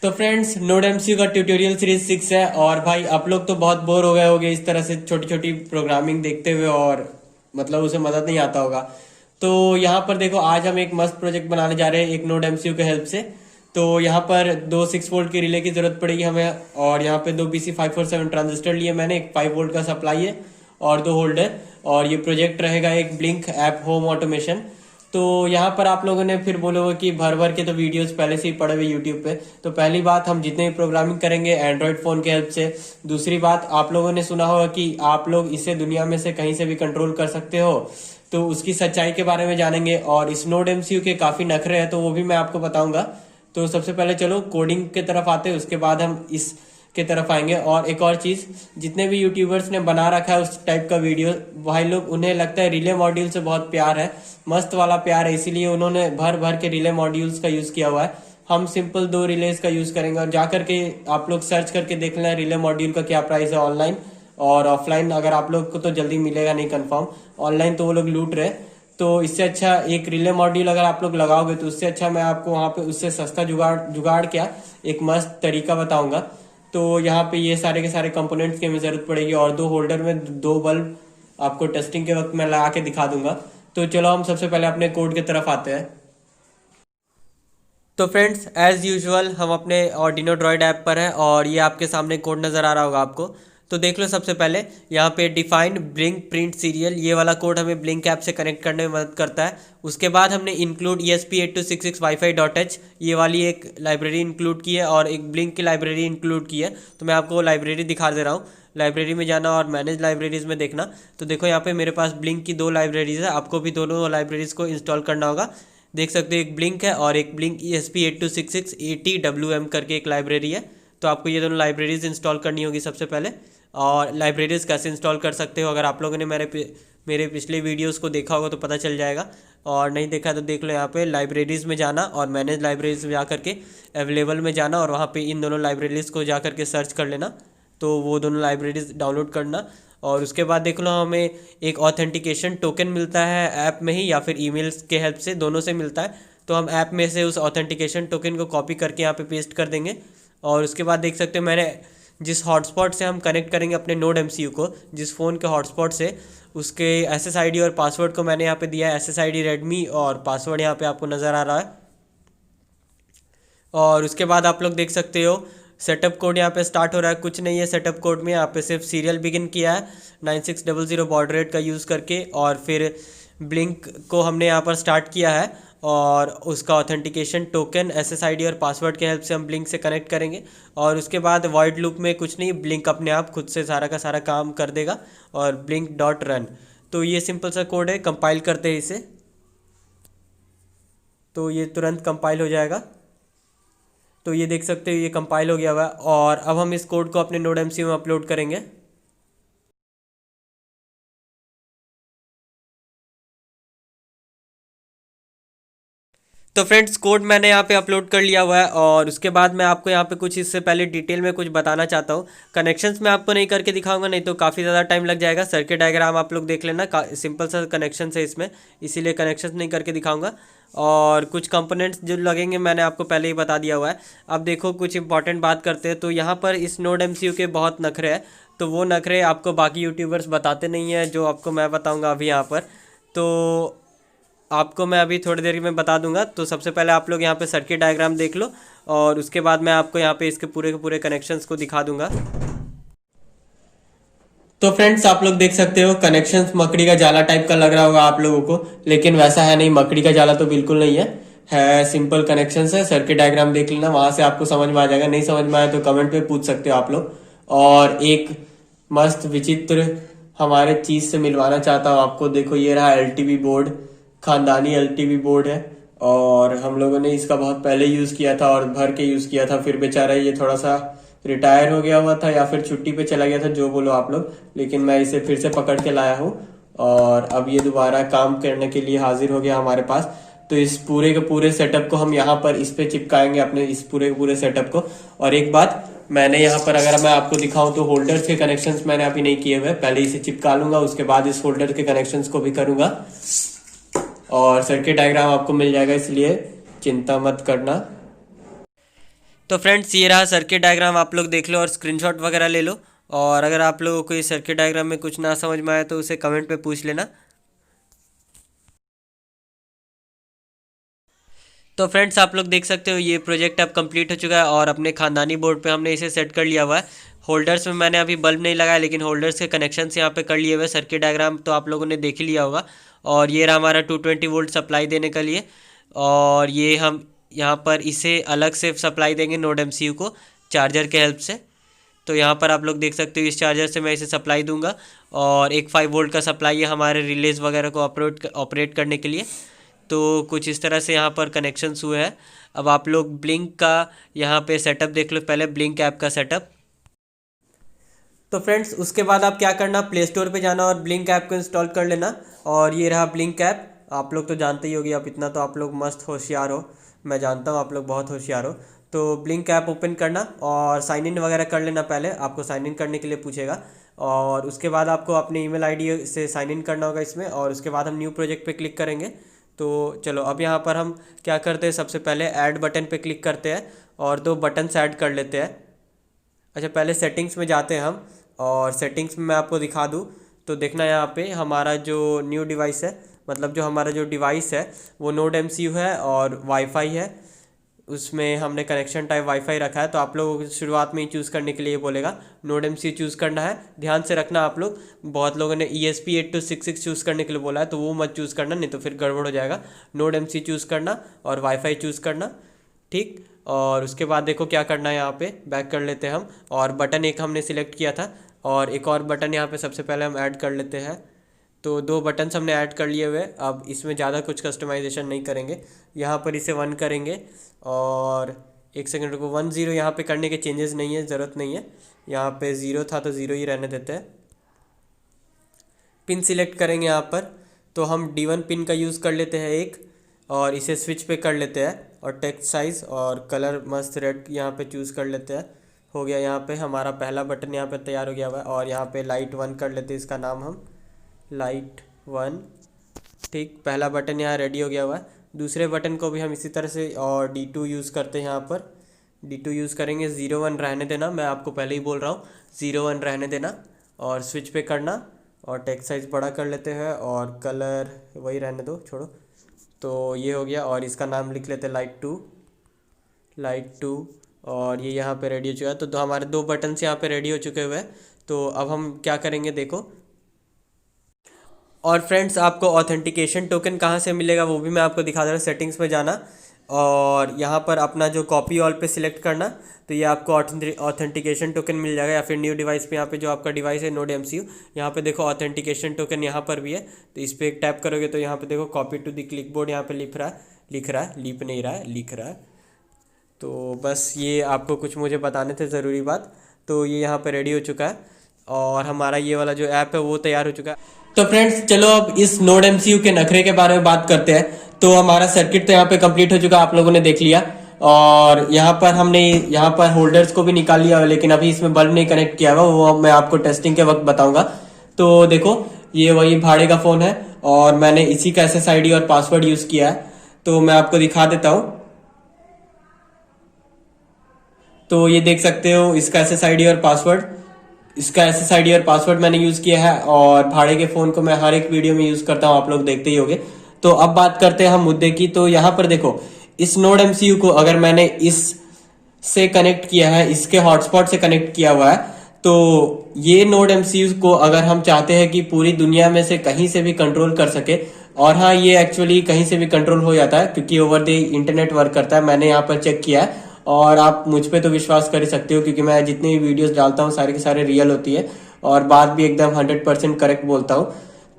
तो friends, node MCU का tutorial series 6 है। और भाई आप लोग तो बहुत बोर हो गए होगे इस तरह से छोटी छोटी प्रोग्रामिंग देखते हुए, और मतलब उसे मदद नहीं आता होगा। तो यहाँ पर देखो, आज हम एक मस्त प्रोजेक्ट बनाने जा रहे हैं एक नोड एमसीयू के हेल्प से। तो यहाँ पर दो 6 वोल्ट की रिले की जरूरत पड़ेगी हमें, और यहाँ पे दो BC547 ट्रांजिस्टर लिए मैंने, एक 5 वोल्ट का सप्लाई है और दो होल्डर। और ये प्रोजेक्ट रहेगा एक ब्लिंक ऐप होम ऑटोमेशन। तो यहाँ पर आप लोगों ने फिर बोलोगे कि भर भर के तो वीडियोस पहले से ही पड़े हुए यूट्यूब पे। तो पहली बात, हम जितने भी प्रोग्रामिंग करेंगे एंड्रॉइड फोन के हेल्प से। दूसरी बात, आप लोगों ने सुना होगा कि आप लोग इसे दुनिया में से कहीं से भी कंट्रोल कर सकते हो। तो उसकी सच्चाई के बारे में जानेंगे, और इस नोड एमसीयू के काफी नखरे हैं तो वो भी मैं आपको बताऊंगा। तो सबसे पहले चलो कोडिंग की तरफ आते हैं, उसके बाद हम इस के तरफ आएंगे। और एक और चीज, जितने भी यूट्यूबर्स ने बना रखा है उस टाइप का वीडियो, भाई लोग उन्हें लगता है रिले मॉड्यूल से बहुत प्यार है, मस्त वाला प्यार है, इसीलिए उन्होंने भर भर के रिले मॉड्यूल्स का यूज किया हुआ है। हम सिंपल दो रिलेज का यूज करेंगे। और जाकर के आप लोग सर्च करके देख लें रिले मॉड्यूल का क्या प्राइस है ऑनलाइन और ऑफलाइन। अगर आप लोग को तो जल्दी मिलेगा नहीं कंफर्म, ऑनलाइन तो वो लोग लूट रहे। तो इससे अच्छा एक रिले मॉड्यूल अगर आप लोग लगाओगे तो उससे अच्छा मैं आपको वहां पे उससे सस्ता जुगाड़ जुगाड़ क्या एक मस्त तरीका बताऊंगा। तो यहाँ पे ये सारे के सारे कंपोनेंट्स की हमें जरूरत पड़ेगी, और दो होल्डर में दो बल्ब आपको टेस्टिंग के वक्त मैं लगा के दिखा दूंगा। तो चलो हम सबसे पहले अपने कोड की तरफ आते हैं। तो फ्रेंड्स, एज यूजुअल हम अपने ऑर्डिनो ड्रॉइड ऐप पर हैं, और ये आपके सामने कोड नज़र आ रहा होगा आपको। तो देख लो, सबसे पहले यहाँ पे डिफाइन ब्लिंक प्रिंट सीरियल, ये वाला कोड हमें ब्लिंक ऐप से कनेक्ट करने में मदद करता है। उसके बाद हमने इंक्लूड ESP8266 Wi-Fi.h ये वाली एक लाइब्रेरी इंक्लूड की है, और एक ब्लिंक की लाइब्रेरी इंक्लूड की है। तो मैं आपको वो लाइब्रेरी दिखा दे रहा हूँ। लाइब्रेरी में जाना और मैनेज लाइब्रेरीज में देखना। तो देखो यहाँ पे मेरे पास ब्लिंक की दो लाइब्रेरीज है, आपको भी दोनों लाइब्रेरीज को इंस्टॉल करना होगा। देख सकते हो, एक ब्लिंक है और एक ब्लिंक ESP8266 ATWM करके एक लाइब्रेरी है। तो आपको ये दोनों लाइब्रेरीज इंस्टॉल करनी होगी सबसे पहले। और लाइब्रेरीज कैसे इंस्टॉल कर सकते हो, अगर आप लोगों ने मेरे पिछले वीडियोस को देखा होगा तो पता चल जाएगा, और नहीं देखा तो देख लो। यहाँ पे लाइब्रेरीज में जाना और मैनेज लाइब्रेरीज में जा करके अवेलेबल में जाना, और वहाँ पे इन दोनों लाइब्रेरीज को जा करके सर्च कर लेना। तो वो दोनों लाइब्रेरीज डाउनलोड करना। और उसके बाद देख लो, हमें एक ऑथेंटिकेशन टोकन मिलता है ऐप में ही या फिर ईमेल्स के हेल्प से, दोनों से मिलता है। तो हम ऐप में से उस ऑथेंटिकेशन टोकन को कॉपी करके यहाँ पे पेस्ट कर देंगे। और उसके बाद देख सकते हो, मैंने जिस हॉटस्पॉट से हम कनेक्ट करेंगे अपने नोड एमसीयू को, जिस फ़ोन के हॉटस्पॉट से, उसके SSID और पासवर्ड को मैंने यहाँ पे दिया है SSID रेडमी, और पासवर्ड यहाँ पे आपको नज़र आ रहा है। और उसके बाद आप लोग देख सकते हो सेटअप कोड यहाँ पे स्टार्ट हो रहा है। कुछ नहीं है सेटअप कोड में, यहाँ पे सिर्फ सीरियल बिगिन किया है 9600 बॉर्डर रेट का यूज़ करके, और फिर ब्लिंक को हमने यहाँ पर स्टार्ट किया है, और उसका ऑथेंटिकेशन टोकन SSID और पासवर्ड के हेल्प से हम ब्लिंक से कनेक्ट करेंगे। और उसके बाद वॉइड लूप में कुछ नहीं, ब्लिंक अपने आप खुद से सारा का सारा काम कर देगा, और ब्लिंक डॉट रन। तो ये सिंपल सा कोड है, कंपाइल करते हैं इसे। तो ये तुरंत कंपाइल हो जाएगा। तो ये देख सकते हो, ये कंपाइल हो गया हुआ है। और अब हम इस कोड को अपने नोड एमसीयू में अपलोड करेंगे। तो फ्रेंड्स, कोड मैंने यहाँ पे अपलोड कर लिया हुआ है, और उसके बाद मैं आपको यहाँ पे कुछ इससे पहले डिटेल में कुछ बताना चाहता हूँ। कनेक्शंस मैं आपको नहीं करके दिखाऊंगा, नहीं तो काफ़ी ज़्यादा टाइम लग जाएगा। सर्किट डायग्राम आप लोग देख लेना, सिंपल सा कनेक्शन है इसमें, इसीलिए कनेक्शंस नहीं करके दिखाऊंगा। और कुछ कंपोनेंट्स जो लगेंगे मैंने आपको पहले ही बता दिया हुआ है। अब देखो, कुछ इंपॉर्टेंट बात करते हैं। तो यहाँ पर इस नोड एमसीयू के बहुत नखरे हैं, तो वो नखरे आपको बाकी यूट्यूबर्स बताते नहीं हैं, जो आपको मैं बताऊँगा अभी यहाँ पर। तो आपको मैं अभी थोड़ी देर में बता दूंगा। तो सबसे पहले आप लोग यहाँ पे सर्किट डायग्राम देख लो, और उसके बाद मैं आपको यहाँ पे इसके पूरे के पूरे कनेक्शंस को दिखा दूंगा। तो फ्रेंड्स, आप लोग देख सकते हो कनेक्शंस मकड़ी का जाला टाइप का लग रहा होगा आप लोगों को, लेकिन वैसा है नहीं, मकड़ी का जाला तो बिल्कुल नहीं है सिंपल कनेक्शंस है। सर्किट डायग्राम देख लेना, वहां से आपको समझ में आ जाएगा। नहीं समझ में आया तो कमेंट पे पूछ सकते हो आप लोग। और एक मस्त विचित्र हमारे चीज से मिलवाना चाहता हूँ आपको। देखो, ये रहा LTV बोर्ड, खानदानी LTV बोर्ड है, और हम लोगों ने इसका बहुत पहले यूज किया था और भर के यूज किया था। फिर बेचारा ये थोड़ा सा रिटायर हो गया हुआ था या फिर छुट्टी पे चला गया था, जो बोलो आप लोग, लेकिन मैं इसे फिर से पकड़ के लाया हूँ, और अब ये दोबारा काम करने के लिए हाजिर हो गया हमारे पास। तो इस पूरे के पूरे सेटअप को हम यहाँ पर इस पे चिपकाएंगे, अपने इस पूरे के पूरे सेटअप को। और एक बात, मैंने यहाँ पर अगर मैं आपको दिखाऊं तो होल्डर्स के कनेक्शंस मैंने अभी नहीं किए हुए, पहले इसे चिपका लूंगा, उसके बाद इस होल्डर के कनेक्शंस को भी करूंगा। और सर्किट डायग्राम आपको मिल जाएगा, इसलिए चिंता मत करना। तो फ्रेंड्स ये रहा सर्किट डायग्राम, आप लोग देख लो और स्क्रीनशॉट वगैरह ले लो। और अगर आप लोगों को इस सर्किट डायग्राम में कुछ ना समझ में आए तो उसे कमेंट पे पूछ लेना। तो फ्रेंड्स आप लोग देख सकते हो ये प्रोजेक्ट अब कंप्लीट हो चुका है और अपने खानदानी बोर्ड पे हमने इसे सेट कर लिया हुआ है। होल्डर्स में मैंने अभी बल्ब नहीं लगाया, लेकिन होल्डर्स के कनेक्शंस यहाँ पे कर लिए हुए। सर्किट डायग्राम तो आप लोगों ने देख ही लिया होगा। और ये रहा हमारा 220 वोल्ट सप्लाई देने के लिए। और ये हम यहाँ पर इसे अलग से सप्लाई देंगे नोड एमसीयू को चार्जर के हेल्प से। तो यहाँ पर आप लोग देख सकते हो इस चार्जर से मैं इसे सप्लाई दूंगा। और एक 5 वोल्ट का सप्लाई है हमारे रिलेज वगैरह को ऑपरेट करने के लिए। तो कुछ इस तरह से यहाँ पर कनेक्शंस हुए हैं। अब आप लोग ब्लिंक का यहाँ पे सेटअप देख लो, पहले ब्लिंक ऐप का सेटअप। तो फ्रेंड्स उसके बाद आप क्या करना, प्ले स्टोर पे जाना और ब्लिंक ऐप को इंस्टॉल कर लेना। और ये रहा ब्लिंक ऐप, आप लोग तो जानते ही होगी, अब इतना तो आप लोग मस्त होशियार हो, मैं जानता हूँ आप लोग बहुत होशियार हो। तो ब्लिंक ऐप ओपन करना और साइन इन वगैरह कर लेना। पहले आपको साइन इन करने के लिए पूछेगा और उसके बाद आपको अपने ईमेल आईडी से साइन इन करना होगा इसमें। और उसके बाद हम न्यू प्रोजेक्ट पे क्लिक करेंगे। तो चलो अब यहाँ पर हम क्या करते हैं, सबसे पहले ऐड बटन पे क्लिक करते हैं और 2 बटन्स ऐड कर लेते हैं। अच्छा पहले सेटिंग्स में जाते हैं हम, और सेटिंग्स में मैं आपको दिखा दूँ तो देखना यहाँ पे हमारा जो न्यू डिवाइस है, मतलब जो हमारा जो डिवाइस है वो नोड एमसीयू है और वाईफाई है। उसमें हमने कनेक्शन टाइप वाईफाई रखा है। तो आप लोगों को शुरुआत में ही चूज़ करने के लिए बोलेगा नोड एमसीयू चूज़ करना है। ध्यान से रखना आप लोग, बहुत लोगों ने ESP8266 चूज़ करने के लिए बोला है तो वो मत चूज़ करना, नहीं तो फिर गड़बड़ हो जाएगा। नोड एमसीयू चूज़ करना और वाईफाई चूज़ करना, ठीक। और उसके बाद देखो क्या करना है, यहाँ पे बैक कर लेते हैं हम। और बटन एक हमने सिलेक्ट किया था और एक और बटन यहाँ पे सबसे पहले हम ऐड कर लेते हैं। तो 2 बटन्स हमने ऐड कर लिए हुए। अब इसमें ज़्यादा कुछ कस्टमाइजेशन नहीं करेंगे, यहाँ पर इसे 1 करेंगे। और एक सेकंड को 1 0 यहाँ पे करने के चेंजेस नहीं है, ज़रूरत नहीं है। यहाँ पे 0 था तो 0 ही रहने देते हैं। पिन सिलेक्ट करेंगे यहाँ पर, तो हम D1 पिन का यूज़ कर लेते हैं एक, और इसे स्विच पे कर लेते हैं। और टेक्स्ट साइज़ और कलर मस्त रेड यहाँ पे चूज़ कर लेते हैं। हो गया, यहाँ पे हमारा पहला बटन यहाँ पे तैयार हो गया हुआ है। और यहाँ पे लाइट 1 कर लेते हैं, इसका नाम हम लाइट 1, ठीक। पहला बटन यहाँ रेडी हो गया हुआ है। दूसरे बटन को भी हम इसी तरह से और D2 यूज़ करते हैं। यहाँ पर D2 यूज़ करेंगे, 0 1 रहने देना, मैं आपको पहले ही बोल रहा हूँ 0 1 रहने देना। और स्विच पे करना और टेक्स्ट साइज़ बड़ा कर लेते हैं और कलर वही रहने दो, छोड़ो। तो ये हो गया और इसका नाम लिख लेते हैं लाइट 2। और ये यहाँ पे रेडी हो चुका है। तो हमारे 2 बटन्स यहाँ पे रेडी हो चुके हुए हैं। तो अब हम क्या करेंगे देखो। और फ्रेंड्स आपको ऑथेंटिकेशन टोकन कहाँ से मिलेगा वो भी मैं आपको दिखा दे रहा हूँ। सेटिंग्स में जाना और यहाँ पर अपना जो कॉपी ऑल पे सिलेक्ट करना, तो ये आपको ऑथेंटिकेशन टोकन मिल जाएगा। या फिर न्यू डिवाइस पे यहाँ पे जो आपका डिवाइस है नोड एमसीयू, यहाँ पे देखो ऑथेंटिकेशन टोकन यहाँ पर भी है। तो इस पर एक टैप करोगे तो यहाँ पे देखो कॉपी टू द क्लिकबोर्ड यहाँ पे लिख रहा है। तो बस ये आपको कुछ मुझे बताने थे ज़रूरी बात। तो ये यहाँ पे रेडी हो चुका है और हमारा ये वाला जो ऐप है वो तैयार हो चुका है। तो फ्रेंड्स चलो अब इस नोड एमसीयू के नखरे के बारे में बात करते हैं। तो हमारा सर्किट तो यहाँ पे कंप्लीट हो चुका, आप लोगों ने देख लिया। और यहाँ पर हमने यहाँ पर होल्डर्स को भी निकाल लिया, लेकिन अभी इसमें बल्ब नहीं कनेक्ट किया हुआ, वो मैं आपको टेस्टिंग के वक्त बताऊंगा। तो देखो ये वही भाड़े का फ़ोन है और मैंने इसी का SSID और पासवर्ड यूज़ किया है। तो मैं आपको दिखा देता हूँ। तो ये देख सकते हो इसका SSID और पासवर्ड मैंने यूज़ किया है। और भाड़े के फ़ोन को मैं हर एक वीडियो में यूज़ करता हूँ, आप लोग देखते ही होंगे। तो अब बात करते हैं हम मुद्दे की। तो यहाँ पर देखो इस नोड एमसीयू को अगर मैंने इस से कनेक्ट किया है, इसके हॉटस्पॉट से कनेक्ट किया हुआ है, तो ये नोड एमसीयू को अगर हम चाहते हैं कि पूरी दुनिया में से कहीं से भी कंट्रोल कर सके, और हाँ ये एक्चुअली कहीं से भी कंट्रोल हो जाता है क्योंकि ओवर द इंटरनेट वर्क करता है। मैंने यहाँ पर चेक किया है और आप मुझ पे तो विश्वास कर ही सकते हो क्योंकि मैं जितनी भी वीडियोस डालता हूँ सारे के सारे रियल होती है और बात भी एकदम 100% करेक्ट बोलता हूँ।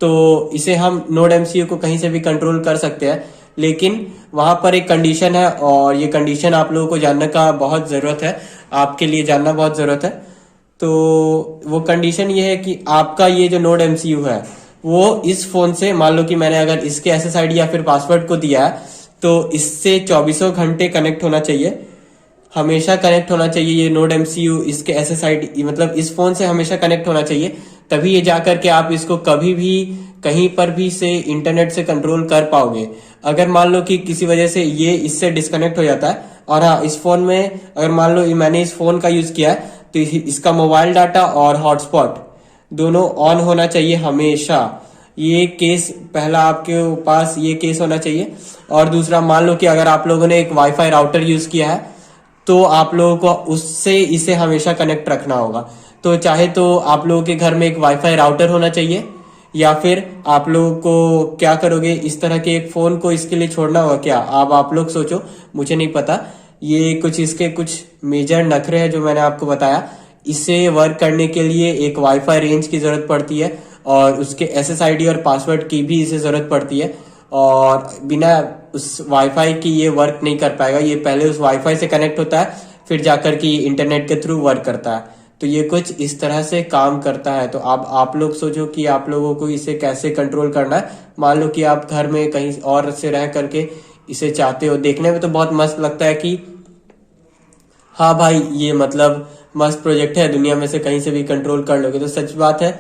तो इसे हम नोड एमसीयू को कहीं से भी कंट्रोल कर सकते हैं, लेकिन वहां पर एक कंडीशन है और ये कंडीशन आप लोगों को जानने का बहुत ज़रूरत है, आपके लिए जानना बहुत ज़रूरत है। तो वो कंडीशन ये है कि आपका ये जो नोड एमसीयू है वो इस फ़ोन से, मान लो कि मैंने अगर इसके SSID या फिर पासवर्ड को दिया है, तो इससे 24 घंटे कनेक्ट होना चाहिए, हमेशा कनेक्ट होना चाहिए। ये नोड एमसीयू इसके SSID मतलब इस फ़ोन से हमेशा कनेक्ट होना चाहिए, तभी ये जा करके आप इसको कभी भी कहीं पर भी से इंटरनेट से कंट्रोल कर पाओगे। अगर मान लो कि किसी वजह से ये इससे डिस्कनेक्ट हो जाता है, और हाँ, इस फोन में अगर मान लो मैंने इस फोन का यूज किया है तो इसका मोबाइल डाटा और हॉटस्पॉट दोनों ऑन होना चाहिए हमेशा। ये केस पहला आपके पास ये केस होना चाहिए। और दूसरा, मान लो कि अगर आप लोगों ने एक वाईफाई राउटर यूज किया है तो आप लोगों को उससे इसे हमेशा कनेक्ट रखना होगा। तो चाहे तो आप लोगों के घर में एक वाईफाई राउटर होना चाहिए, या फिर आप लोगों को क्या करोगे, इस तरह के एक फोन को इसके लिए छोड़ना होगा क्या। अब आप लोग सोचो, मुझे नहीं पता, ये कुछ इसके कुछ मेजर नखरे हैं जो मैंने आपको बताया। इसे वर्क करने के लिए एक वाईफाई रेंज की जरूरत पड़ती है, और उसके SSID और पासवर्ड की भी इसे जरूरत पड़ती है। और बिना उस वाईफाई की ये वर्क नहीं कर पाएगा। ये पहले उस वाईफाई से कनेक्ट होता है, फिर जाकर के इंटरनेट के थ्रू वर्क करता है। तो ये कुछ इस तरह से काम करता है। तो अब आप लोग सोचो कि आप लोगों को इसे कैसे कंट्रोल करना है। मान लो कि आप घर में कहीं और से रह करके इसे चाहते हो। देखने में तो बहुत मस्त लगता है कि हाँ भाई, ये मतलब मस्त प्रोजेक्ट है, दुनिया में से कहीं से भी कंट्रोल कर लोगे। तो सच बात है,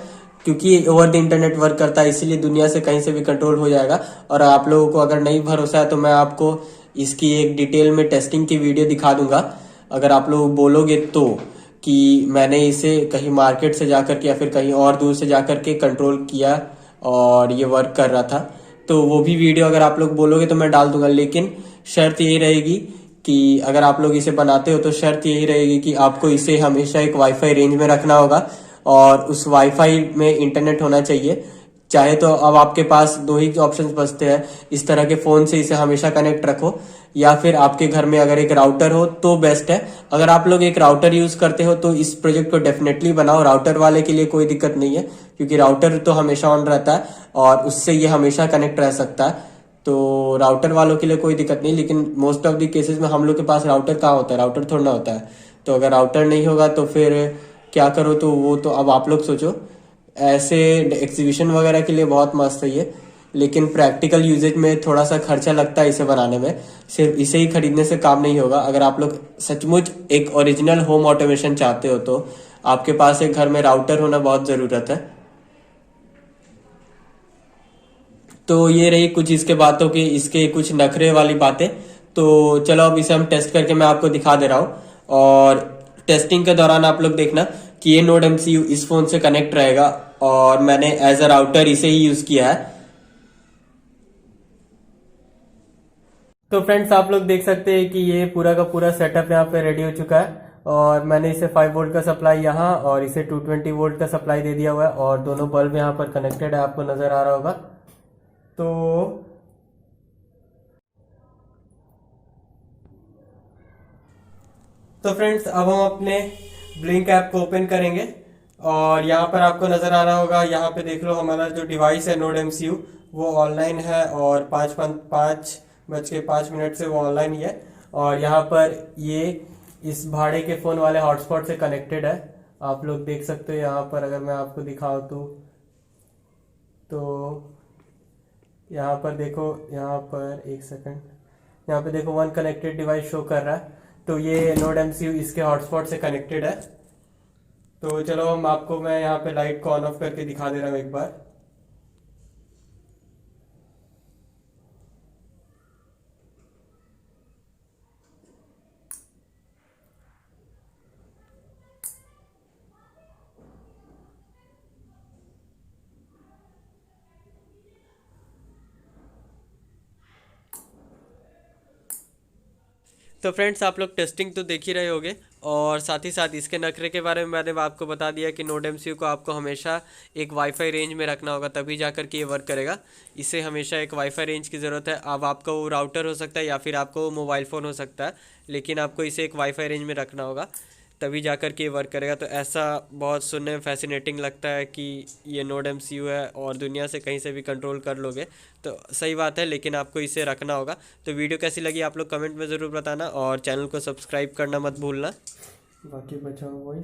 क्योंकि ओवर द इंटरनेट वर्क करता है, इसीलिए दुनिया से कहीं से भी कंट्रोल हो जाएगा। और आप लोगों को अगर नहीं भरोसा है तो मैं आपको इसकी एक डिटेल में टेस्टिंग की वीडियो दिखा दूंगा, अगर आप लोग बोलोगे तो, कि मैंने इसे कहीं मार्केट से जाकर के या फिर कहीं और दूर से जाकर के कंट्रोल किया और ये वर्क कर रहा था। तो वो भी वीडियो अगर आप लोग बोलोगे तो मैं डाल दूंगा। लेकिन शर्त यही रहेगी कि अगर आप लोग इसे बनाते हो तो शर्त यही रहेगी कि आपको इसे हमेशा एक वाईफाई रेंज में रखना होगा, और उस वाईफाई में इंटरनेट होना चाहिए। चाहे तो अब आपके पास दो ही ऑप्शंस बचते हैं, इस तरह के फोन से इसे हमेशा कनेक्ट रखो, या फिर आपके घर में अगर एक राउटर हो तो बेस्ट है। अगर आप लोग एक राउटर यूज करते हो तो इस प्रोजेक्ट को डेफिनेटली बनाओ। राउटर वाले के लिए कोई दिक्कत नहीं है, क्योंकि राउटर तो हमेशा ऑन रहता है और उससे ये हमेशा कनेक्ट रह सकता है। तो राउटर वालों के लिए कोई दिक्कत नहीं। लेकिन मोस्ट ऑफ द केसेस में हम लोग के पास राउटर कहाँ होता है, राउटर थोड़ा ना होता है। तो अगर राउटर नहीं होगा तो फिर क्या करो, तो वो तो अब आप लोग सोचो। ऐसे एग्जीबिशन वगैरह के लिए बहुत मस्त है ये, लेकिन प्रैक्टिकल यूजेज में थोड़ा सा खर्चा लगता है इसे बनाने में। सिर्फ इसे ही खरीदने से काम नहीं होगा। अगर आप लोग सचमुच एक ओरिजिनल होम ऑटोमेशन चाहते हो तो आपके पास एक घर में राउटर होना बहुत जरूरत है। तो ये रही कुछ इसके बातों की, इसके कुछ नखरे वाली बातें। तो चलो अब इसे हम टेस्ट करके मैं आपको दिखा दे रहा हूँ। और टेस्टिंग के दौरान आप लोग देखना कि ये नोड MCU इस फोन से कनेक्ट रहेगा, और मैंने एज अ राउटर इसे ही यूज किया है। तो फ्रेंड्स, आप लोग देख सकते हैं कि ये पूरा का पूरा सेटअप यहाँ पे रेडी हो चुका है। और मैंने इसे 5 वोल्ट का सप्लाई यहाँ और इसे 220 वोल्ट का सप्लाई दे दिया हुआ है, और दोनों बल्ब यहाँ पर कनेक्टेड है, आपको नजर आ रहा होगा। तो फ्रेंड्स, अब हम अपने ब्लिंक ऐप को ओपन करेंगे, और यहाँ पर आपको नजर आ रहा होगा, यहाँ पे देख लो हमारा जो डिवाइस है नोड MCU वो ऑनलाइन है, और 5:05 से वो ऑनलाइन ही है। और यहाँ पर ये इस भाड़े के फ़ोन वाले हॉटस्पॉट से कनेक्टेड है। आप लोग देख सकते हो यहाँ पर, अगर मैं आपको दिखाऊँ तो यहाँ पर देखो, यहाँ पर एक सेकंड, यहाँ पे देखो 1 कनेक्टेड डिवाइस शो कर रहा है। तो ये नोड MCU इसके हॉटस्पॉट से कनेक्टेड है। तो चलो हम आपको, मैं यहाँ पे लाइट को ऑन ऑफ करके दिखा दे रहा हूँ एक बार। तो फ्रेंड्स, आप लोग टेस्टिंग तो देख ही रहे होगे, और साथ ही साथ इसके नखरे के बारे में मैंने आपको बता दिया कि नोड MCU को आपको हमेशा एक वाईफाई रेंज में रखना होगा, तभी जाकर के ये वर्क करेगा। इसे हमेशा एक वाईफाई रेंज की ज़रूरत है। अब आपका वो राउटर हो सकता है या फिर आपको मोबाइल फ़ोन हो सकता है, लेकिन आपको इसे एक वाईफाई रेंज में रखना होगा, तभी जाकर के ये वर्क करेगा। तो ऐसा बहुत सुनने में फैसिनेटिंग लगता है कि ये नोड MCU है और दुनिया से कहीं से भी कंट्रोल कर लोगे, तो सही बात है, लेकिन आपको इसे रखना होगा। तो वीडियो कैसी लगी आप लोग कमेंट में ज़रूर बताना, और चैनल को सब्सक्राइब करना मत भूलना। बाकी बचा वॉइस